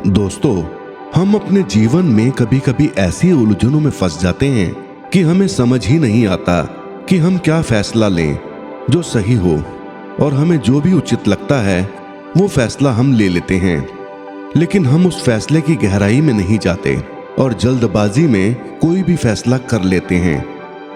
दोस्तों, हम अपने जीवन में कभी कभी ऐसी उलझनों में फंस जाते हैं कि हमें समझ ही नहीं आता कि हम क्या फैसला लें जो सही हो, और हमें जो भी उचित लगता है वो फैसला हम ले लेते हैं। लेकिन हम उस फैसले की गहराई में नहीं जाते और जल्दबाजी में कोई भी फैसला कर लेते हैं।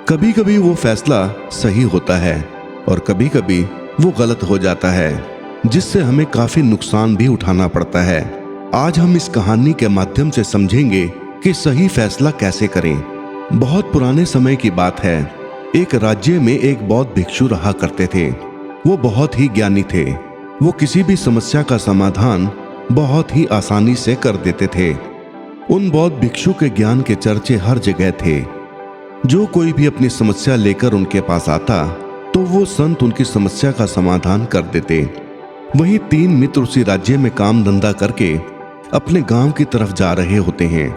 कभी कभी वो फैसला सही होता है और कभी कभी वो गलत हो जाता है, जिससे हमें काफी नुकसान भी उठाना पड़ता है। आज हम इस कहानी के माध्यम से समझेंगे कि सही फैसला कैसे करें। बहुत पुराने समय की बात है। एक राज्य में एक बौद्ध भिक्षु रहा करते थे। वो बहुत ही ज्ञानी थे। वो किसी भी समस्या का समाधान बहुत ही आसानी से कर देते थे। उन बौद्ध भिक्षु के ज्ञान के चर्चे हर जगह थे। जो कोई भी अपनी समस्या लेकर उनके पास आता तो वो संत उनकी समस्या का समाधान कर देते। वहीं 3 मित्र उसी राज्य में काम धंधा करके अपने गांव की तरफ जा रहे होते हैं।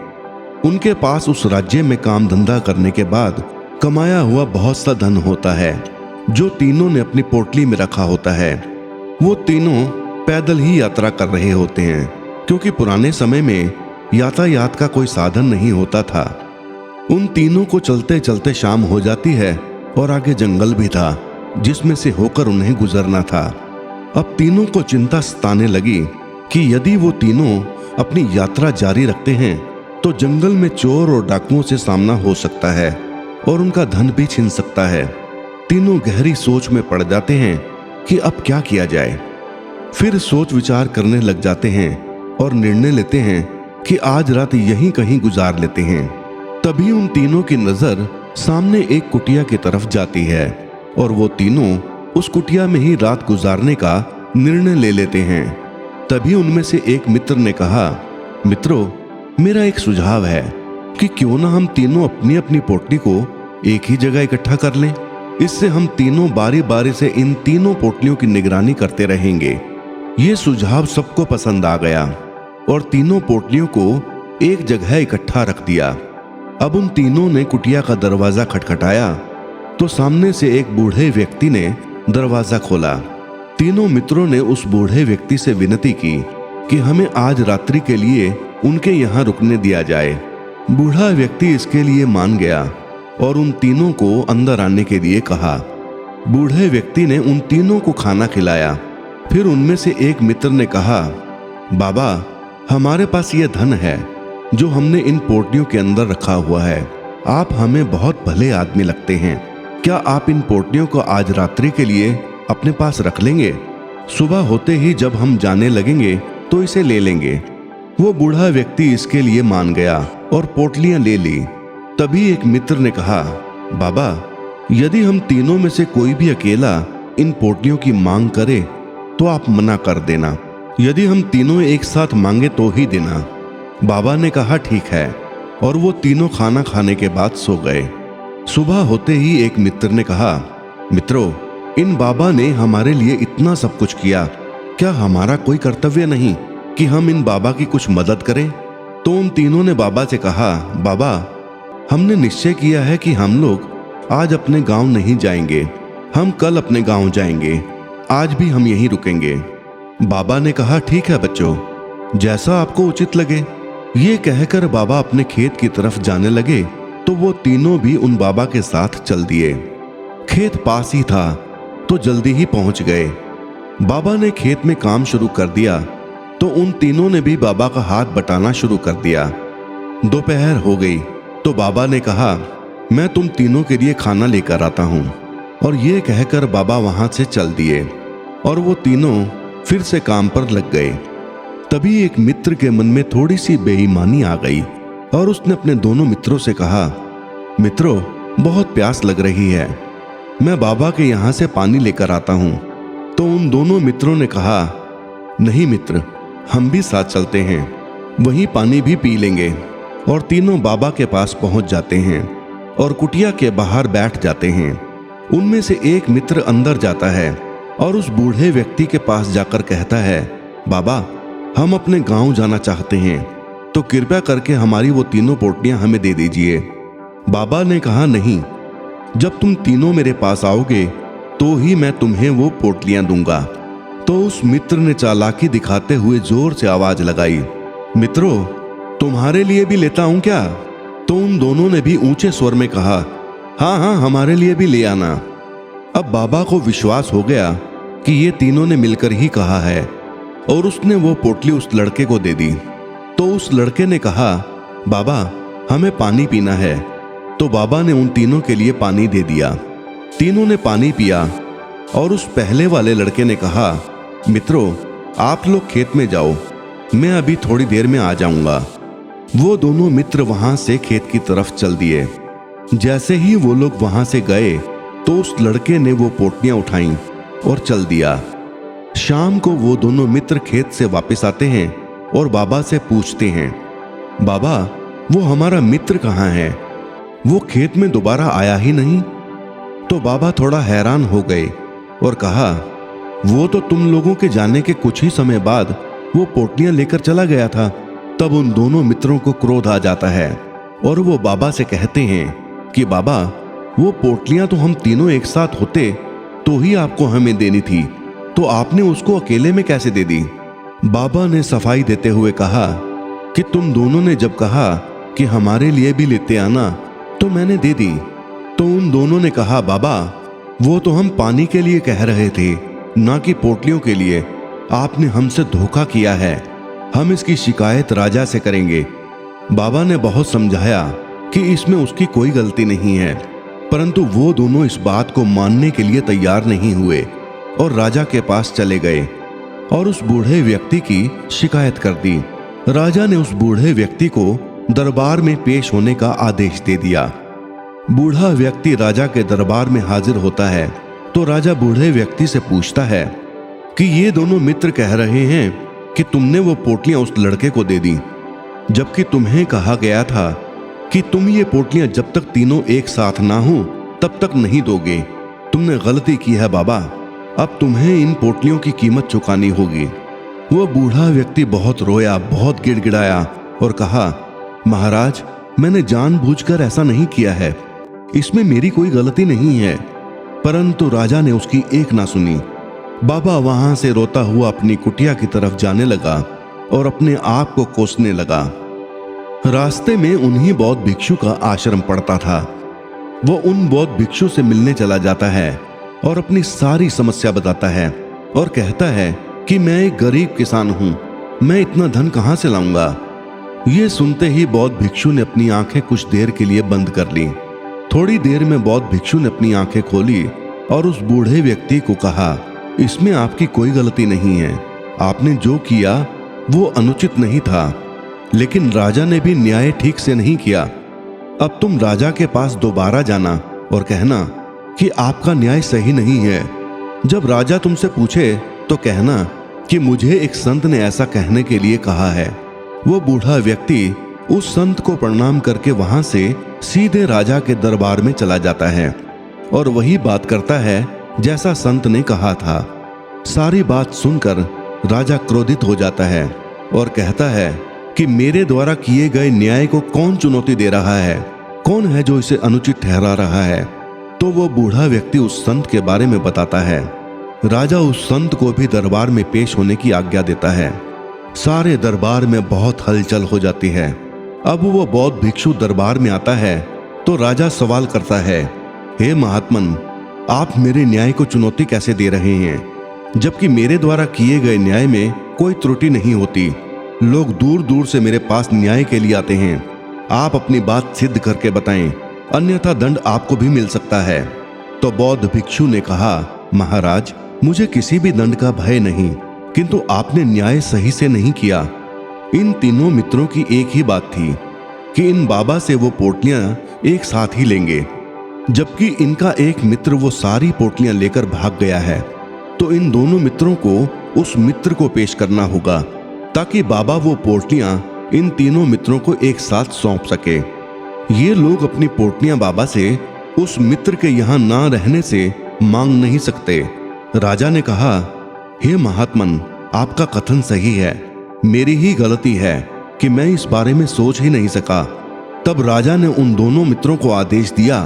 उनके पास उस राज्य में काम धंधा करने के बाद कमाया हुआ बहुत सा धन होता है, जो तीनों ने अपनी पोटली में रखा होता है। वो तीनों पैदल ही यात्रा कर रहे होते हैं, क्योंकि पुराने समय में यातायात का कोई साधन नहीं होता था। उन तीनों को चलते चलते शाम हो जाती है और आगे जंगल भी था, जिसमें से होकर उन्हें गुजरना था। अब तीनों को चिंता सताने लगी कि यदि वो तीनों अपनी यात्रा जारी रखते हैं तो जंगल में चोर और डाकुओं से सामना हो सकता है और उनका धन भी छिन सकता है। तीनों गहरी सोच में पड़ जाते हैं कि अब क्या किया जाए। फिर सोच विचार करने लग जाते हैं और निर्णय लेते हैं कि आज रात यहीं कहीं गुजार लेते हैं। तभी उन तीनों की नजर सामने एक कुटिया की तरफ जाती है और वो तीनों उस कुटिया में ही रात गुजारने का निर्णय ले लेते हैं। तभी उनमें से एक मित्र ने कहा, मित्रों, मेरा एक सुझाव है कि क्यों ना हम तीनों अपनी अपनी पोटली को एक ही जगह इकट्ठा कर लें। इससे हम तीनों बारी बारी से इन तीनों पोटलियों की निगरानी करते रहेंगे। ये सुझाव सबको पसंद आ गया और तीनों पोटलियों को एक जगह इकट्ठा रख दिया। अब उन तीनों ने कुटिया का दरवाजा खटखटाया तो सामने से एक बूढ़े व्यक्ति ने दरवाजा खोला। तीनों मित्रों ने उस बूढ़े व्यक्ति से विनती की कि हमें आज रात्रि के लिए उनके यहाँ रुकने दिया जाए। बूढ़ा व्यक्ति इसके लिए मान गया और उन तीनों को अंदर आने के लिए कहा। बूढ़े व्यक्ति ने उन तीनों को खाना खिलाया। फिर उनमें से एक मित्र ने कहा, बाबा, हमारे पास यह धन है जो हमने इन पोटलियों के अंदर रखा हुआ है। आप हमें बहुत भले आदमी लगते हैं। क्या आप इन पोटलियों को आज रात्रि के लिए अपने पास रख लेंगे? सुबह होते ही जब हम जाने लगेंगे तो इसे ले लेंगे। वो बूढ़ा व्यक्ति इसके लिए मान गया और पोटलियां ले ली। तभी एक मित्र ने कहा, बाबा, यदि हम तीनों में से कोई भी अकेला इन पोटलियों की मांग करे तो आप मना कर देना। यदि हम तीनों एक साथ मांगे तो ही देना। बाबा ने कहा, ठीक है, और वो तीनों खाना खाने के बाद सो गए। सुबह होते ही एक मित्र ने कहा, मित्रों, इन बाबा ने हमारे लिए इतना सब कुछ किया, क्या हमारा कोई कर्तव्य नहीं कि हम इन बाबा की कुछ मदद करें? तो उन तीनों ने बाबा से कहा, बाबा, हमने निश्चय किया है कि हम लोग आज अपने गांव नहीं जाएंगे। हम कल अपने गांव जाएंगे। आज भी हम यहीं रुकेंगे। बाबा ने कहा, ठीक है बच्चों, जैसा आपको उचित लगे। ये कहकर बाबा अपने खेत की तरफ जाने लगे तो वो तीनों भी उन बाबा के साथ चल दिए। खेत पास ही था तो जल्दी ही पहुंच गए। बाबा ने खेत में काम शुरू कर दिया तो उन तीनों ने भी बाबा का हाथ बटाना शुरू कर दिया। दोपहर हो गई तो बाबा ने कहा, मैं तुम तीनों के लिए खाना लेकर आता हूं। और ये कहकर बाबा वहां से चल दिए और वो तीनों फिर से काम पर लग गए। तभी एक मित्र के मन में थोड़ी सी बेईमानी आ गई और उसने अपने दोनों मित्रों से कहा, मित्रों, बहुत प्यास लग रही है, मैं बाबा के यहाँ से पानी लेकर आता हूँ। तो उन दोनों मित्रों ने कहा, नहीं मित्र, हम भी साथ चलते हैं, वहीं पानी भी पी लेंगे। और तीनों बाबा के पास पहुंच जाते हैं और कुटिया के बाहर बैठ जाते हैं। उनमें से एक मित्र अंदर जाता है और उस बूढ़े व्यक्ति के पास जाकर कहता है, बाबा, हम अपने गांव जाना चाहते हैं, तो कृपया करके हमारी वो तीनों पोटलियां हमें दे दीजिए। बाबा ने कहा, नहीं, जब तुम तीनों मेरे पास आओगे तो ही मैं तुम्हें वो पोटलियां दूंगा। तो उस मित्र ने चालाकी दिखाते हुए जोर से आवाज लगाई मित्रों, तुम्हारे लिए भी लेता हूं क्या? तो उन दोनों ने भी ऊंचे स्वर में कहा, हाँ हाँ, हमारे लिए भी ले आना। अब बाबा को विश्वास हो गया कि ये तीनों ने मिलकर ही कहा है, और उसने वो पोटली उस लड़के को दे दी। तो उस लड़के ने कहा, बाबा हमें पानी पीना है। तो बाबा ने उन तीनों के लिए पानी दे दिया। तीनों ने पानी पिया और उस पहले वाले लड़के ने कहा, मित्रों, आप लोग खेत में जाओ, मैं अभी थोड़ी देर में आ जाऊंगा। वो दोनों मित्र वहां से खेत की तरफ चल दिए। जैसे ही वो लोग वहां से गए तो उस लड़के ने वो पोटलियां उठाईं और चल दिया। शाम को वो दोनों मित्र खेत से वापस आते हैं और बाबा से पूछते हैं, बाबा वो हमारा मित्र कहाँ है? वो खेत में दोबारा आया ही नहीं। तो बाबा थोड़ा हैरान हो गए और कहा, वो तो तुम लोगों के जाने के कुछ ही समय बाद वो पोटलियां लेकर चला गया था। तब उन दोनों मित्रों को क्रोध आ जाता है और वो बाबा से कहते हैं कि बाबा, वो पोटलियां तो हम तीनों एक साथ होते तो ही आपको हमें देनी थी, तो आपने उसको अकेले में कैसे दे दी? बाबा ने सफाई देते हुए कहा कि तुम दोनों ने जब कहा कि हमारे लिए भी लेते आना, तो मैंने दे दी। तो उन दोनों ने कहा, बाबा वो तो हम पानी के लिए कह रहे थे, ना कि पोटलियों के लिए। आपने हमसे धोखा किया है, हम इसकी शिकायत राजा से करेंगे। बाबा ने बहुत समझाया कि इसमें उसकी कोई गलती नहीं है, परंतु वो दोनों इस बात को मानने के लिए तैयार नहीं हुए और राजा के पास चले गए और उस बूढ़े व्यक्ति की शिकायत कर दी। राजा ने उस बूढ़े व्यक्ति को दरबार में पेश होने का आदेश दे दिया। बूढ़ा व्यक्ति राजा के दरबार में हाजिर होता है तो राजा बूढ़े व्यक्ति से पूछता है कि ये दोनों मित्र कह रहे हैं कि तुमने वो पोटलियां उस लड़के को दे दी, जबकि तुम्हें कहा गया था कि तुम ये पोटलियां जब तक तीनों एक साथ ना हो तब तक नहीं दोगे। तुमने गलती की है बाबा, अब तुम्हें इन पोटलियों की कीमत चुकानी होगी। वो बूढ़ा व्यक्ति बहुत रोया, बहुत गिड़गिड़ाया और कहा, महाराज मैंने जानबूझकर ऐसा नहीं किया है, इसमें मेरी कोई गलती नहीं है। परंतु राजा ने उसकी एक ना सुनी। बाबा वहां से रोता हुआ अपनी कुटिया की तरफ जाने लगा और अपने आप को कोसने लगा। रास्ते में उन्हीं बौद्ध भिक्षु का आश्रम पड़ता था। वो उन बौद्ध भिक्षु से मिलने चला जाता है और अपनी सारी समस्या बताता है और कहता है कि मैं एक गरीब किसान हूं, मैं इतना धन कहां से लाऊंगा। ये सुनते ही बौद्ध भिक्षु ने अपनी आंखें कुछ देर के लिए बंद कर ली। थोड़ी देर में बौद्ध भिक्षु ने अपनी आंखें खोली और उस बूढ़े व्यक्ति को कहा, इसमें आपकी कोई गलती नहीं है, आपने जो किया वो अनुचित नहीं था, लेकिन राजा ने भी न्याय ठीक से नहीं किया। अब तुम राजा के पास दोबारा जाना और कहना कि आपका न्याय सही नहीं है। जब राजा तुमसे पूछे तो कहना कि मुझे एक संत ने ऐसा कहने के लिए कहा है। वो बूढ़ा व्यक्ति उस संत को प्रणाम करके वहां से सीधे राजा के दरबार में चला जाता है और वही बात करता है जैसा संत ने कहा था। सारी बात सुनकर राजा क्रोधित हो जाता है और कहता है कि मेरे द्वारा किए गए न्याय को कौन चुनौती दे रहा है, कौन है जो इसे अनुचित ठहरा रहा है। तो वो बूढ़ा व्यक्ति उस संत के बारे में बताता है। राजा उस संत को भी दरबार में पेश होने की आज्ञा देता है। सारे दरबार में बहुत हलचल हो जाती है। अब वो बौद्ध भिक्षु दरबार में आता है तो राजा सवाल करता है, हे महात्मन, आप मेरे न्याय को चुनौती कैसे दे रहे हैं, जबकि मेरे द्वारा किए गए न्याय में कोई त्रुटि नहीं होती। लोग दूर दूर से मेरे पास न्याय के लिए आते हैं। आप अपनी बात सिद्ध करके बताएं, अन्यथा दंड आपको भी मिल सकता है। तो बौद्ध भिक्षु ने कहा, महाराज मुझे किसी भी दंड का भय नहीं, किंतु आपने न्याय सही से नहीं किया। इन तीनों मित्रों की एक ही बात थी कि इन बाबा से वो पोटलियां एक साथ ही लेंगे, जबकि इनका एक मित्र वो सारी पोटलियां लेकर भाग गया है। तो इन दोनों मित्रों को उस मित्र को पेश करना होगा ताकि बाबा वो पोटलियां इन तीनों मित्रों को एक साथ सौंप सके। ये लोग अपनी पोटलियां बाबा से उस मित्र के यहां ना रहने से मांग नहीं सकते। राजा ने कहा, हे महात्मन, आपका कथन सही है, मेरी ही गलती है कि मैं इस बारे में सोच ही नहीं सका। तब राजा ने उन दोनों मित्रों को आदेश दिया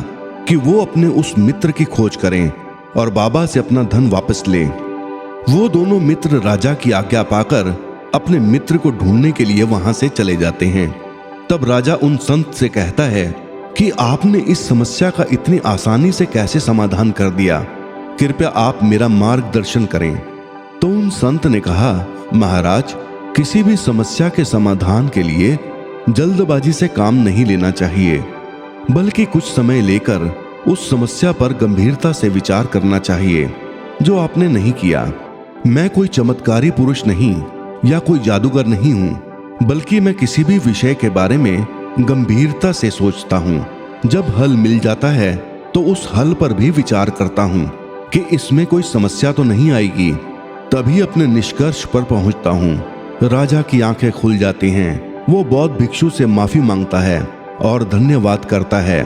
कि वो अपने उस मित्र की खोज करें और बाबा से अपना धन वापस लें। वो दोनों मित्र राजा की आज्ञा पाकर अपने मित्र को ढूंढने के लिए वहां से चले जाते हैं। तब राजा उन संत से कहता है कि आपने इस समस्या का इतनी आसानी से कैसे समाधान कर दिया, कृपया आप मेरा मार्गदर्शन करें। तो उन संत ने कहा, महाराज, किसी भी समस्या के समाधान के लिए जल्दबाजी से काम नहीं लेना चाहिए, बल्कि कुछ समय लेकर उस समस्या पर गंभीरता से विचार करना चाहिए, जो आपने नहीं किया। मैं कोई चमत्कारी पुरुष नहीं या कोई जादूगर नहीं हूं, बल्कि मैं किसी भी विषय के बारे में गंभीरता से सोचता हूं। जब हल मिल जाता है तो उस हल पर भी विचार करता हूं कि इसमें कोई समस्या तो नहीं आएगी, तभी अपने निष्कर्ष पर पहुंचता हूं। राजा की आंखें खुल जाती हैं। वो बौद्ध भिक्षु से माफी मांगता है और धन्यवाद करता है।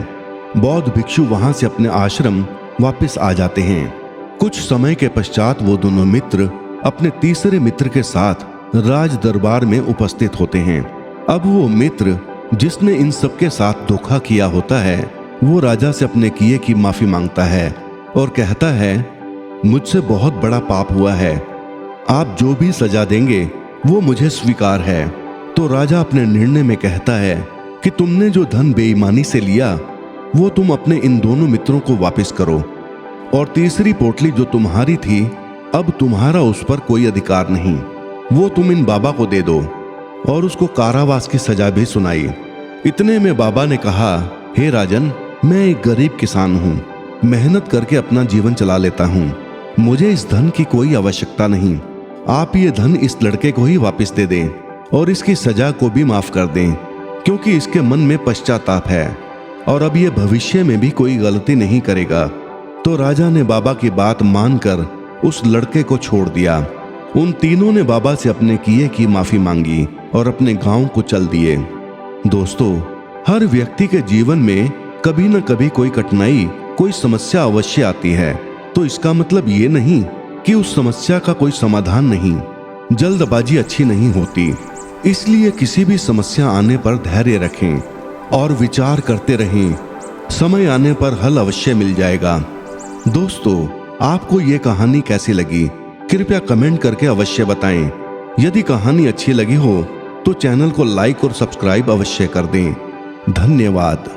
बौद्ध भिक्षु वहां से अपने आश्रम वापस आ जाते हैं। कुछ समय के पश्चात वो दोनों मित्र अपने तीसरे मित्र के साथ राज दरबार में उपस्थित होते हैं। अब वो मित्र जिसने इन सबके साथ धोखा किया होता है, वो राजा से अपने किए की माफी मांगता है और कहता है, मुझसे बहुत बड़ा पाप हुआ है, आप जो भी सजा देंगे वो मुझे स्वीकार है। तो राजा अपने निर्णय में कहता है कि तुमने जो धन बेईमानी से लिया वो तुम अपने इन दोनों मित्रों को वापस करो, और तीसरी पोटली जो तुम्हारी थी, अब तुम्हारा उस पर कोई अधिकार नहीं, वो तुम इन बाबा को दे दो। और उसको कारावास की सजा भी सुनाई। इतने में बाबा ने कहा, हे राजन, मैं एक गरीब किसान हूँ, मेहनत करके अपना जीवन चला लेता हूँ, मुझे इस धन की कोई आवश्यकता नहीं। आप ये धन इस लड़के को ही वापस दे दें और इसकी सजा को भी माफ कर दें, क्योंकि इसके मन में पश्चाताप है और अब ये भविष्य में भी कोई गलती नहीं करेगा। तो राजा ने बाबा की बात मानकर उस लड़के को छोड़ दिया। उन तीनों ने बाबा से अपने किए की माफी मांगी और अपने गांव को चल दिए। दोस्तों, हर व्यक्ति के जीवन में कभी न कभी कोई कठिनाई, कोई समस्या अवश्य आती है। तो इसका मतलब ये नहीं कि उस समस्या का कोई समाधान नहीं। जल्दबाजी अच्छी नहीं होती, इसलिए किसी भी समस्या आने पर धैर्य रखें और विचार करते रहें। समय आने पर हल अवश्य मिल जाएगा। दोस्तों, आपको ये कहानी कैसी लगी, कृपया कमेंट करके अवश्य बताएं। यदि कहानी अच्छी लगी हो तो चैनल को लाइक और सब्सक्राइब अवश्य कर दें। धन्यवाद।